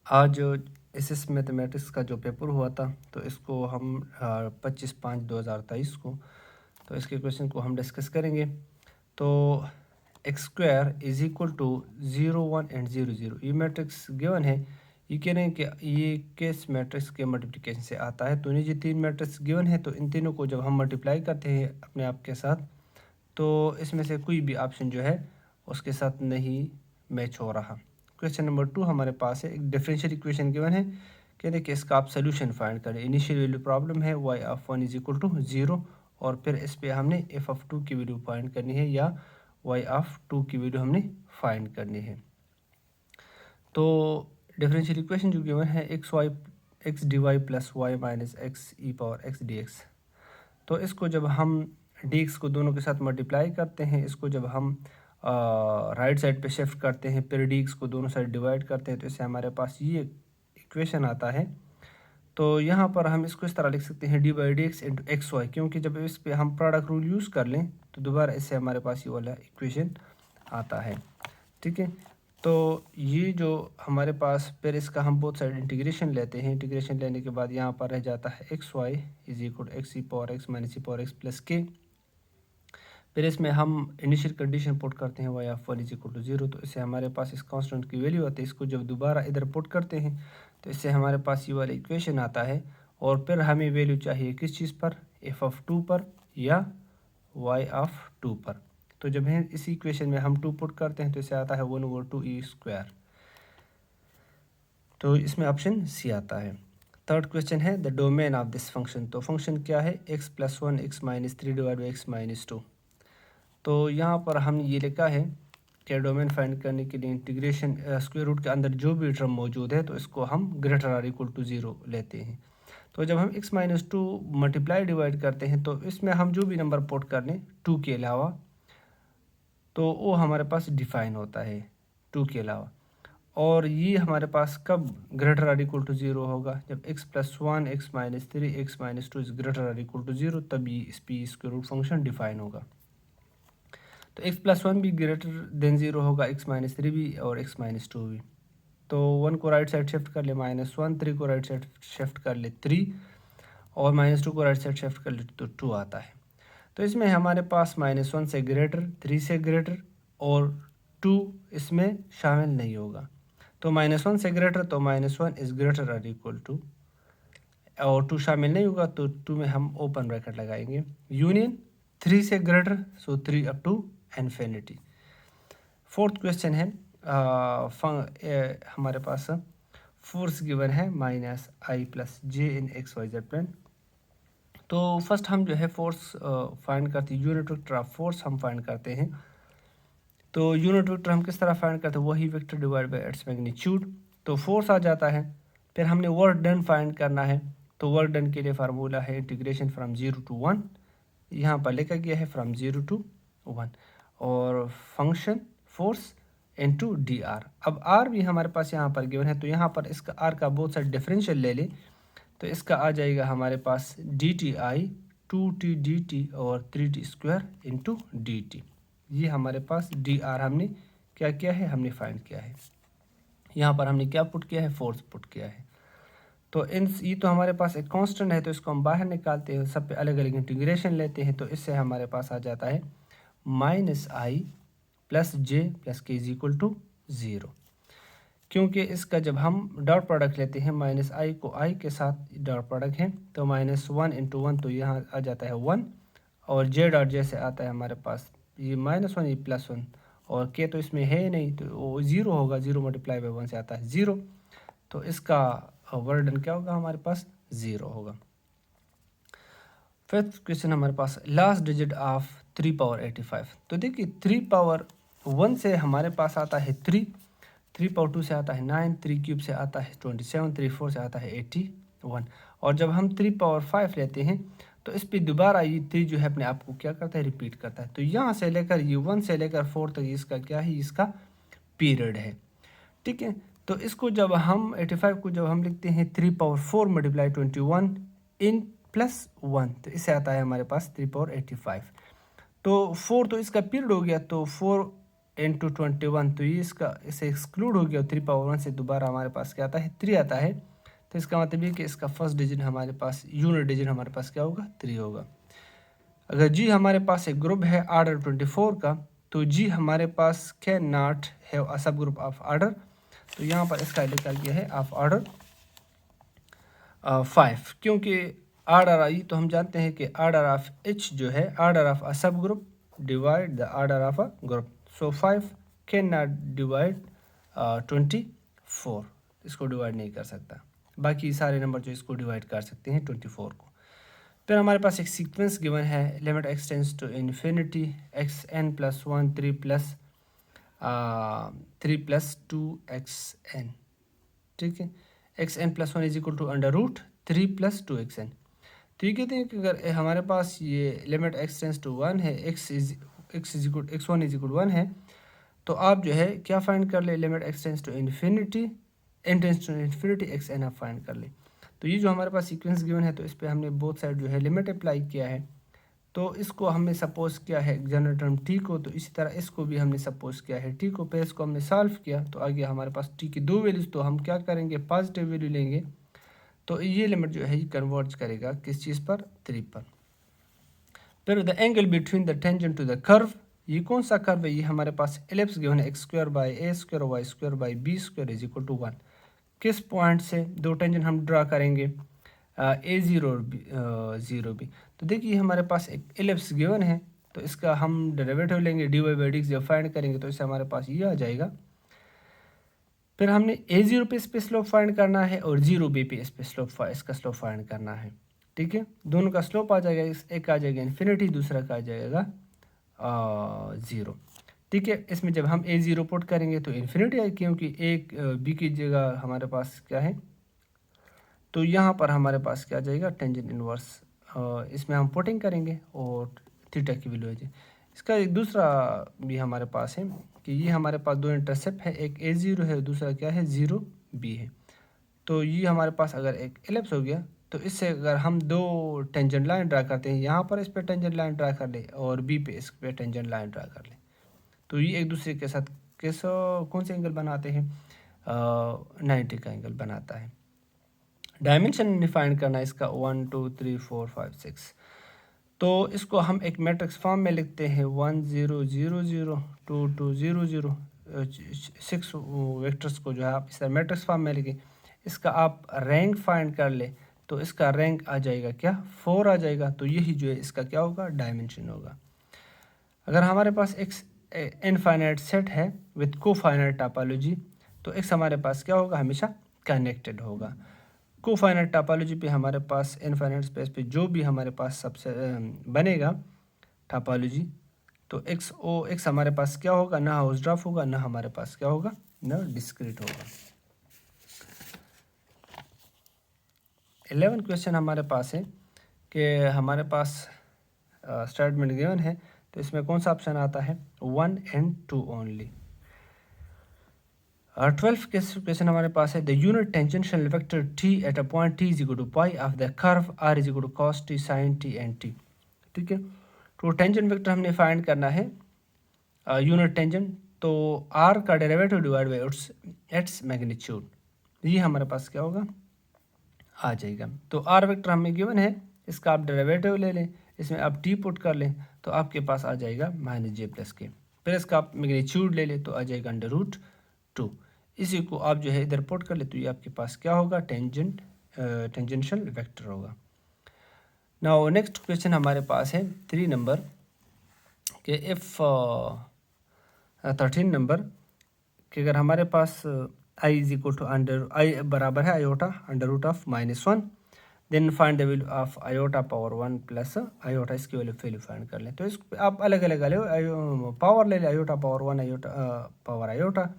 आज SS mathematics का जो पेपर हुआ था तो इसको हम 25/5/2023 को तो इसके क्वेश्चन को हम डिस्कस करेंगे। तो X square is equal to 0 1 and 0 0 ये मैट्रिक्स गिवन है। ये कह रहे हैं कि ये किस मैट्रिक्स के मल्टीप्लिकेशन से आता है। तो ये 3 मैट्रिक्स गिवन है, तो इन तीनों को जब हम मल्टीप्लाई करते हैं अपने आप के साथ तो इसमें से कोई भी ऑप्शन जो है उसके साथ नहीं मैच हो रहा। क्वेश्चन नंबर 2 हमारे पास है, एक डिफरेंशियल इक्वेशन गिवन है। कहते हैं कि इसका आप सोल्यूशन फाइंड करें। इनिशियल वैल्यू प्रॉब्लम है y of 1 is equal to 0 और फिर इस पे हमने f ऑफ 2 की वैल्यू फाइंड करनी है या y ऑफ 2 की वैल्यू हमने फाइंड करनी है। तो डिफरेंशियल इक्वेशन जो गिवन है x dy plus y minus x ई पावर x dx। तो इसको जब हम dx को दोनों के साथ मल्टीप्लाई करते हैं, इसको जब हम राइट साइड पे शिफ्ट करते हैं, फिर dx को दोनों साइड डिवाइड करते हैं, तो इससे हमारे पास ये इक्वेशन आता है। तो यहाँ पर हम इसको इस तरह लिख सकते हैं D by D X into X Y, क्योंकि जब इस पे हम प्रोडक्ट रूल यूज़ कर लें तो दोबारा इससे हमारे पास ये वाला इक्वेशन आता है। ठीक है, तो ये जो हमारे पास फिर इसका हम बोथ साइड इंटीग्रेशन लेते हैं। इंटीग्रेशन लेने के बाद यहाँ पर रह जाता है X Y is equal X E power X minus E power X plus के। फिर इसमें हम इनिशियल कंडीशन पुट करते हैं Y of 1 is equal to 0, तो इससे हमारे पास इस कांस्टेंट की वैल्यू आती है। इसको जब दोबारा इधर पुट करते हैं तो इससे हमारे पास ये वाला इक्वेशन आता है। और फिर हमें वैल्यू चाहिए किस चीज़ पर, एफ ऑफ 2 पर या वाई ऑफ 2 पर। तो जब है इसी इक्वेशन में हम 2 पुट करते हैं तो इससे आता है 1/2 ई स्क्वायर। तो इसमें ऑप्शन सी आता है। थर्ड क्वेश्चन है the domain of this function. तो फंक्शन क्या है, x plus 1 x minus 3 divide by x minus 2। तो यहाँ पर हमने ये लिखा है कि डोमेन फाइंड करने के लिए इंटीग्रेशन स्क्वायर रूट के अंदर जो भी टर्म मौजूद है तो इसको हम ग्रेटर आर इक्वल टू 0 लेते हैं। तो जब हम x माइनस 2 मल्टीप्लाई डिवाइड करते हैं तो इसमें हम जो भी नंबर पुट कर लें 2 के अलावा तो वो हमारे पास डिफाइन होता है 2 के अलावा। और ये हमारे पास कब ग्रेटर आर इक्वल टू 0 होगा, जब x plus 1 x minus 3 x minus 2 is greater or equal to 0, तब ये इस P square root function define होगा। तो x प्लस 1 भी ग्रेटर देन 0 होगा, x माइनस 3 भी और x माइनस 2 भी। तो 1 को राइट साइड शिफ्ट कर ले -1, 3 को राइट साइड शिफ्ट कर ले 3 और -2 को राइट साइड शिफ्ट कर ले तो 2 आता है। तो इसमें हमारे पास -1 से ग्रेटर, 3 से ग्रेटर और 2 इसमें शामिल नहीं होगा। तो -1 से ग्रेटर तो -1 इज़ ग्रेटर और इक्वल टू, और 2 शामिल नहीं होगा तो 2 में हम ओपन ब्रैकेट लगाएंगे। यूनियन 3 से greater so 3 up to infinity. Fourth question है हमारे पास फोर्स गिवन है -i plus J in X Y Z plane. तो फर्स्ट हम जो है फोर्स फाइंड करते हैं, यूनिट वेक्टर ऑफ फोर्स हम फाइंड करते हैं। तो यूनिट वेक्टर हम किस तरह फाइंड करते हैं, वही vector divide by its magnitude. तो फोर्स आ जाता है। फिर हमने वर्क डन फाइंड करना है। तो वर्क डन के लिए फार्मूला है इंटीग्रेशन फ्रॉम 0 to 1, यहाँ पर लिखा गया है फ्रॉम 0 to 1, और function force into D R. अब आर भी हमारे पास यहाँ पर गिवन है, तो यहाँ पर इसका आर का बहुत सारा डिफरेंशियल ले लें तो इसका आ जाएगा हमारे पास D T I 2t D T और 3t square into D T. ये हमारे पास डी आर हमने क्या किया है, हमने फाइंड किया है। यहाँ पर हमने क्या पुट किया है, फोर्स पुट किया है। तो ये तो हमारे पास एक कांस्टेंट है, तो इसको हम बाहर निकालते हैं, सब पे अलग अलग इंटीग्रेशन लेते हैं। तो इससे हमारे पास आ जाता है -i प्लस जे प्लस के इज इक्वल टू 0। क्योंकि इसका जब हम डॉट प्रोडक्ट लेते हैं -i को i के साथ डॉट प्रोडक्ट है, तो -1 इंटू 1 तो यहाँ आ जाता है 1, और जे डॉट जे से आता है हमारे पास ये -1 ये +1, और के तो इसमें है नहीं तो वो 0 होगा, 0 मल्टीप्लाई बाई 1 से आता है 0। तो इसका वर्क डन क्या होगा, हमारे पास 0 होगा। फिफ्थ क्वेश्चन हमारे पास लास्ट डिजिट ऑफ 3 पावर 85। तो देखिए 3 पावर 1 से हमारे पास आता है 3, 3 पावर 2 से आता है 9, 3 क्यूब से आता है 27, 3 4 से आता है 81। और जब हम 3 पावर 5 लेते हैं तो इस पर दोबारा ये 3 जो है अपने आप को क्या करता है, रिपीट करता है। तो यहाँ से लेकर ये 1 से लेकर 4 तक इसका क्या है, इसका पीरियड है। ठीक है, तो इसको जब हम 85 को जब हम लिखते हैं 3 पावर 4 मल्टीप्लाई 21 इन प्लस 1, तो इससे आता है हमारे पास 3 पावर 85। तो 4 तो इसका पीरियड हो गया, तो 4 इंटू 21, तो ये इसे एक्सक्लूड हो गया। 3 पावर 1 से दोबारा हमारे पास क्या आता है, 3 आता है। तो इसका मतलब ये कि इसका फर्स्ट डिजिट हमारे पास, यूनिट डिजिट हमारे पास क्या होगा, 3 होगा। अगर जी हमारे पास एक ग्रुप है आर्डर 24 का, तो जी हमारे पास कैन नॉट हैव अ सब ग्रुप ऑफ आर्डर। तो यहाँ पर इसका लिखा गया है ऑफ आर्डर 5, क्योंकि आर्डर आई तो हम जानते हैं कि आर्डर ऑफ एच जो है आर्डर ऑफ अ सब group divide the order of a group. So 5 can not divide 24, इसको डिवाइड नहीं कर सकता। बाकी सारे नंबर जो इसको डिवाइड कर सकते हैं 24 को। फिर हमारे पास एक सीक्वेंस गिवन है, limit extends to infinity X N plus 1 3 plus 2 X N, ठीक है। X N plus 1 is equal to under root 3 plus 2 X N. तो ये कहते हैं कि अगर हमारे पास ये लिमिट एक्स टेंस टू 1 है, एक्स वन इज इक्वल 1 है, तो आप जो है क्या फाइंड कर ले, limit X tends to infinity N tends to infinity X N आप फाइंड कर ले। तो ये जो हमारे पास सीक्वेंस गिवन है, तो इस पर हमने बोथ साइड जो है लिमिट अप्लाई किया है। तो इसको हमने सपोज किया है जनरल टर्म टी को, तो इसी तरह इसको भी हमने सपोज किया है टी को। फिर इसको हमने सॉल्व किया, तो आगे हमारे पास टी की 2 वैल्यूज, तो हम क्या करेंगे, पॉजिटिव वैल्यू लेंगे। तो ये लिमिट जो है ये कन्वर्ज करेगा किस चीज़ पर, 3 पर। फिर the angle between the tangent to the curve, ये कौन सा कर्व है, ये हमारे पास एलिप्स गिवन है, X square by A square Y square by B square is equal to 1। किस पॉइंट से दो टेंजेंट हम ड्रा करेंगे, ए ज़ीरो और बी ज़ीरो बी। तो देखिए हमारे पास एक एलिप्स गिवन है, तो इसका हम डेरिवेटिव लेंगे, डी वाई बाई डी जब फाइंड करेंगे तो इससे हमारे पास ये आ जाएगा। फिर हमने A0 पे इस पे स्लोप फाइंड करना है और 0B पे इस पे इसका स्लोप फाइंड करना है, ठीक है। दोनों का स्लोप आ जाएगा, एक आ जाएगा इन्फिनिटी, दूसरा का आ जाएगा 0, ठीक है। इसमें जब हम A0 पुट करेंगे तो इन्फिनिटी आएगी, क्योंकि एक B की जगह हमारे पास क्या है, तो यहाँ पर हमारे पास क्या आ जाएगा, टेंजेंट इनवर्स। इसमें हम पुटिंग करेंगे और थीटा की वैल्यू आ जाए। इसका एक दूसरा भी हमारे पास है कि ये हमारे पास दो इंटरसेप्ट है, एक A0 है, दूसरा क्या है 0B है। तो ये हमारे पास अगर एक एलिप्स हो गया, तो इससे अगर हम दो टेंजेंट लाइन ड्रा करते हैं, यहाँ पर इस पर टेंजेंट लाइन ड्रा कर ले और बी पे इस पर टेंजेंट लाइन ड्रा कर ले, तो ये एक दूसरे के साथ कौन से एंगल बनाते हैं, 90 का एंगल बनाता है। डायमेंशन डिफाइन करना है इसका 1 2 3 4 5 6। तो इसको हम एक मैट्रिक्स फॉर्म में लिखते हैं 1 0 0 0 2 2 0 0 6 वेक्टर्स को जो है आप इस तरह मैट्रिक्स फॉर्म में लिखें। इसका आप रैंक फाइंड कर ले, तो इसका रैंक आ जाएगा क्या, 4 आ जाएगा। तो यही जो है इसका क्या होगा, डायमेंशन होगा। अगर हमारे पास एक इनफाइनाइट सेट है विथ कोफाइनाइट टोपोलॉजी, तो एक्स हमारे पास क्या होगा, हमेशा कनेक्टेड होगा। कोफाइनाइट टोपोलॉजी पे हमारे पास इनफाइनाइट स्पेस पे जो भी हमारे पास सबसे बनेगा टोपोलॉजी, तो एक्स हमारे पास क्या होगा, ना हाउस ड्राफ होगा, ना हमारे पास क्या होगा, ना डिस्क्रीट होगा। 11 क्वेश्चन हमारे पास है कि हमारे पास स्टेटमेंट गिवन है, तो इसमें कौन सा ऑप्शन आता है, 1 and 2 ओनली। 12th क्वेश्चन हमारे पास है, the unit tangential vector t at a point t is equal to pi of the curve r is equal to cos t sin t and t, ठीक है। तो tangent vector हमने find करना है unit tangent, तो r का derivative divide by its magnitude, ये हमारे पास क्या होगा, आ जाएगा। तो r वेक्टर हमें गिवन है, इसका आप डेरिवेटिव ले लें, इसमें आप t पुट कर लें, तो आपके पास आ जाएगा -j+k। फिर इसका आप मैग्नीट्यूड ले लें, तो आ जाएगा √2। इसी को आप जो है इधर पुट कर ले, तो ये आपके पास क्या होगा, टेंजेंशियल वेक्टर होगा। नाउ नेक्स्ट क्वेश्चन हमारे पास है 3 नंबर कि इफ़ 13 नंबर कि अगर हमारे पास I is equal to I बराबर है iota √(-1), then find the value of iota power 1 plus iota, इसकी वैल्यू फाइंड कर लें। तो इस आप अलग अलग पावर ले लें, iota power 1 iota power iota.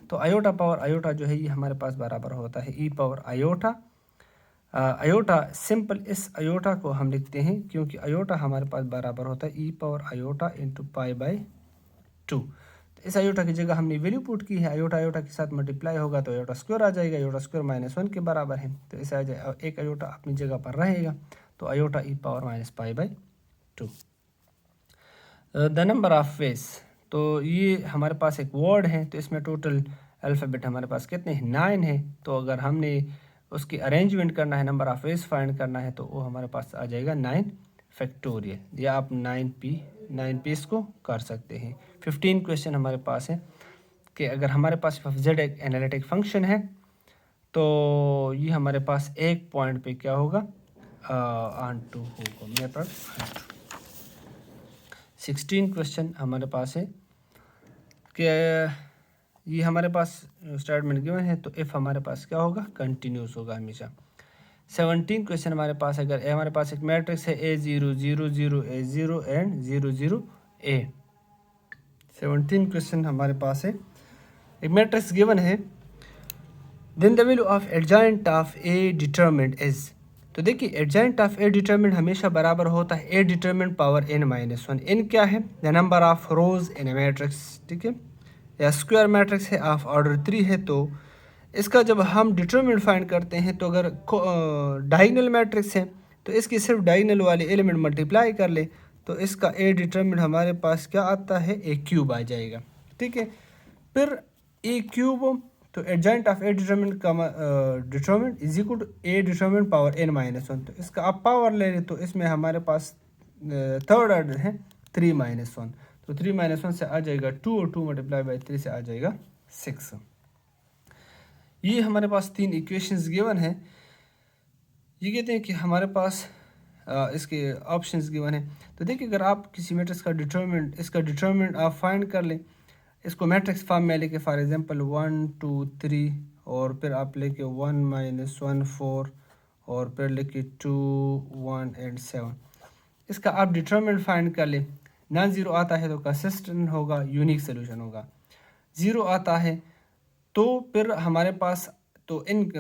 तो आयोटा पावर आयोटा जो है ये हमारे पास बराबर होता है ई पावर आयोटा। आयोटा सिंपल इस आयोटा को हम लिखते हैं, क्योंकि आयोटा हमारे पास बराबर होता है ई पावर आयोटा इंटू π/2। तो इस आयोटा की जगह हमने वैल्यू पुट की है, आयोटा आयोटा के साथ मल्टीप्लाई होगा तो आयोटा स्क्वायर आ जाएगा, आयोटा स्क्वायर -1 के बराबर है, तो इसे आ जाए एक आयोटा अपनी जगह पर रहेगा, तो iota e power -π/2। The number of ways तो ये हमारे पास एक वर्ड है, तो इसमें टोटल अल्फ़ाबेट हमारे पास कितने हैं, 9 है। तो अगर हमने उसकी अरेंजमेंट करना है, नंबर ऑफ वेज फाइंड करना है, तो वो हमारे पास आ जाएगा 9 फैक्टोरियल, या आप 9p इसको कर सकते हैं। 15 क्वेश्चन हमारे पास है कि अगर हमारे पास z एक एनालिटिक फंक्शन है तो ये हमारे पास एक पॉइंट पे क्या होगा, ऑन टू होगा मेथड। 16 क्वेश्चन हमारे पास है कि ये हमारे पास स्टेटमेंट गिवन है, तो इफ़ हमारे पास क्या होगा, कंटिन्यूस होगा हमेशा। 17 क्वेश्चन हमारे पास, अगर हमारे पास एक मैट्रिक्स है A0 0 0 A0 and 0 0 A। 17 question हमारे पास है, एक मैट्रिक्स गिवन है, then the value of adjoint of A determinant is. तो देखिए एडजॉइंट ऑफ ए डिटरमिनेंट हमेशा बराबर होता है ए डिटरमिनेंट पावर n-1। n क्या है, the number of rose in A matrix, ठीक है, या स्क्वायर मैट्रिक्स है ऑफ ऑर्डर 3 है। तो इसका जब हम डिटरमिनेंट फाइंड करते हैं, तो अगर डायगोनल मैट्रिक्स है तो इसकी सिर्फ डायगोनल वाले एलिमेंट मल्टीप्लाई कर ले, तो इसका ए डिटरमिनेंट हमारे पास क्या आता है, ए क्यूब आ जाएगा, ठीक है। फिर ए क्यूब, तो एडजॉइंट ऑफ ए डिटरमिनेंट का determinant is equal to A determinant power n-1। तो इसका आप पावर ले लें तो इसमें हमारे पास थर्ड ऑर्डर है 3-1। तो 3-1 से आ जाएगा 2 और 2 मल्टीप्लाई बाई 3 से आ जाएगा 6। ये हमारे पास 3 इक्वेशंस गिवन है। ये कहते हैं कि हमारे पास इसके ऑप्शंस गिवन है। तो देखिए अगर आप किसी मैट्रिक्स का डिटरमिनेंट, इसका डिटरमिनेंट आप फाइंड कर लें, इसको मैट्रिक्स फॉर्म में लेके, फॉर एग्जांपल 1 2 3, और फिर आप लेके 1 -1 4, और फिर लेके 2 1 एंड 7, इसका आप डिटरमिनेंट फाइंड कर लें। नॉन ज़ीरो आता है तो कंसिस्टेंट होगा, यूनिक सोल्यूशन होगा। ज़ीरो आता है तो फिर हमारे पास, तो इन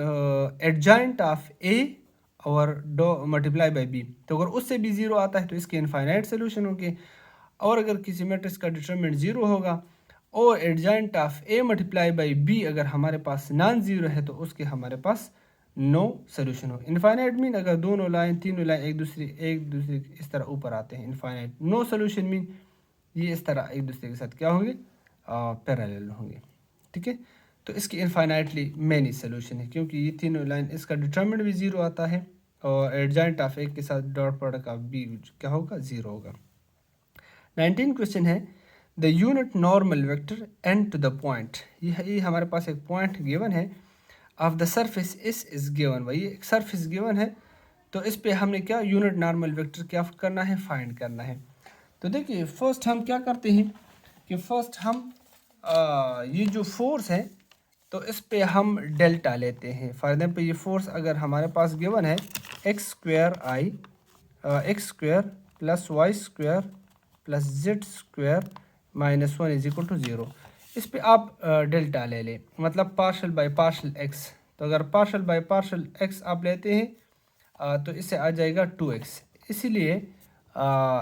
एडजॉइंट ऑफ ए और डो मल्टीप्लाई बाई बी, तो अगर उससे भी ज़ीरो आता है तो इसके इनफाइनाइट सोल्यूशन होंगे। और अगर किसी मैट्रिक्स का डिटरमिनेंट ज़ीरो होगा और adjoint of A multiply by B अगर हमारे पास नॉन ज़ीरो है, तो उसके हमारे पास नो सोल्यूशन हो। इनफाइनाइट मीन अगर दोनों लाइन तीनों लाइन एक दूसरे इस तरह ऊपर आते हैं। इनफाइनाइट नो सोल्यूशन मीन ये इस तरह एक दूसरे के साथ क्या होंगे, पैरेलल होंगे, ठीक है। तो इसकी इनफाइनाइटली मैनी सोल्यूशन है, क्योंकि ये तीनों लाइन, इसका डिटरमिनेंट भी ज़ीरो आता है और एडजॉइंट ऑफ ए के साथ डॉट प्रोडक्ट ऑफ बी क्या होगा, ज़ीरो होगा। 19 क्वेश्चन है, the unit normal vector N to the point. ये हमारे पास एक पॉइंट गिवन है of the surface is given. भाई एक सरफेस गिवन है, तो इस पे हमने क्या यूनिट नॉर्मल वेक्टर क्या करना है, फाइंड करना है। तो देखिए फर्स्ट हम क्या करते हैं कि फर्स्ट हम ये जो फोर्स है, तो इस पे हम डेल्टा लेते हैं। फॉर एग्जाम्पल ये फोर्स अगर हमारे पास गिवन है X square plus Y square plus Z square -1 is equal to 0, इस पे आप डेल्टा ले लें, मतलब पार्शल बाय पार्शल एक्स। तो अगर पार्शल बाय पार्शल एक्स आप लेते हैं तो इससे आ जाएगा 2x। इसीलिए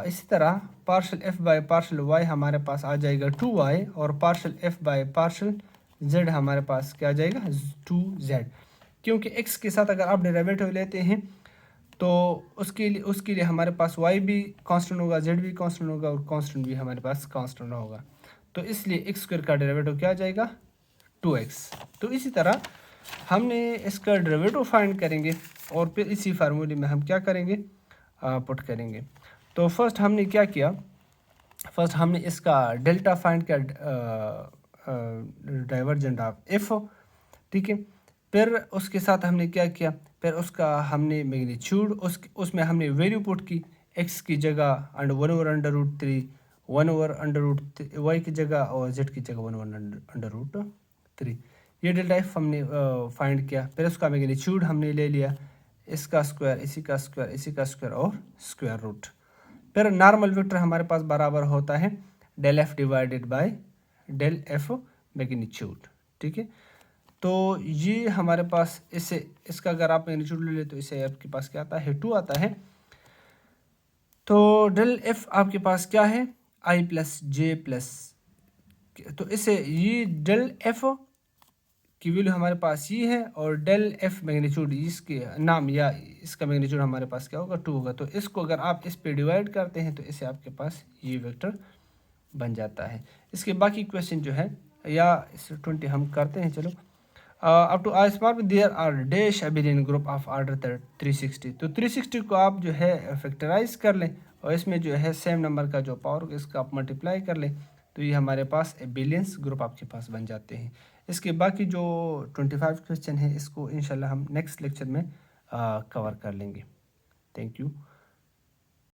इसी तरह partial f by partial y हमारे पास आ जाएगा 2y, और partial f by partial z हमारे पास क्या आ जाएगा, 2z। क्योंकि x के साथ अगर आप डेरिवेटिव लेते हैं तो उसके लिए हमारे पास y भी कांस्टेंट होगा, z भी कांस्टेंट होगा, और कांस्टेंट भी हमारे पास कांस्टेंट होगा। तो इसलिए x स्क्वायर का डेरिवेटिव क्या आ जाएगा, 2x। तो इसी तरह हमने इसका डेरिवेटिव फाइंड करेंगे और फिर इसी फार्मूले में हम क्या करेंगे, पुट करेंगे। तो फर्स्ट हमने क्या किया, फर्स्ट हमने इसका डेल्टा फाइंड किया, डाइवर्जेंट ऑफ एफ, ठीक है। फिर उसके साथ हमने क्या किया, फिर उसका हमने मैग्नीट्यूड, उसमें हमने वैल्यू पुट की, एक्स की जगह 1/√3, 1/√y की जगह, और z की जगह 1/√3। ये डेल्टा एफ हमने फाइंड किया। फिर उसका मैग्नीट्यूड हमने ले लिया, इसका स्क्वायर, इसी का स्क्वायर, इसी का स्क्वायर और स्क्वायर रूट। फिर नॉर्मल वेक्टर हमारे पास बराबर होता है del F divided by del F magnitude, ठीक है। तो ये हमारे पास इसका अगर आप मैग्नीट्यूड ले ले तो इससे आपके पास क्या आता है, 2 आता है। तो डेल एफ आपके पास क्या है, आई प्लस जे प्लस, तो इससे ये डेल एफ की वैल्यू हमारे पास ये है, और डेल एफ मैग्नीट्यूड इसके नाम या इसका मैग्नीट्यूड हमारे पास क्या होगा, 2 होगा। तो इसको अगर आप इस पे डिवाइड करते हैं तो इससे आपके पास ये वेक्टर बन जाता है। इसके बाकी क्वेश्चन जो है या 20 हम करते हैं। चलो, up to are smart there are dash billion group of order 360। तो 360 को आप जो है फैक्टराइज कर लें और इसमें जो है सेम नंबर का जो पावर इसका आप मल्टीप्लाई कर लें, तो ये हमारे पास बिलियंस ग्रुप आपके पास बन जाते हैं। इसके बाकी जो 25 क्वेश्चन है इसको इंशाल्लाह हम नेक्स्ट लेक्चर में कवर कर लेंगे। Thank you.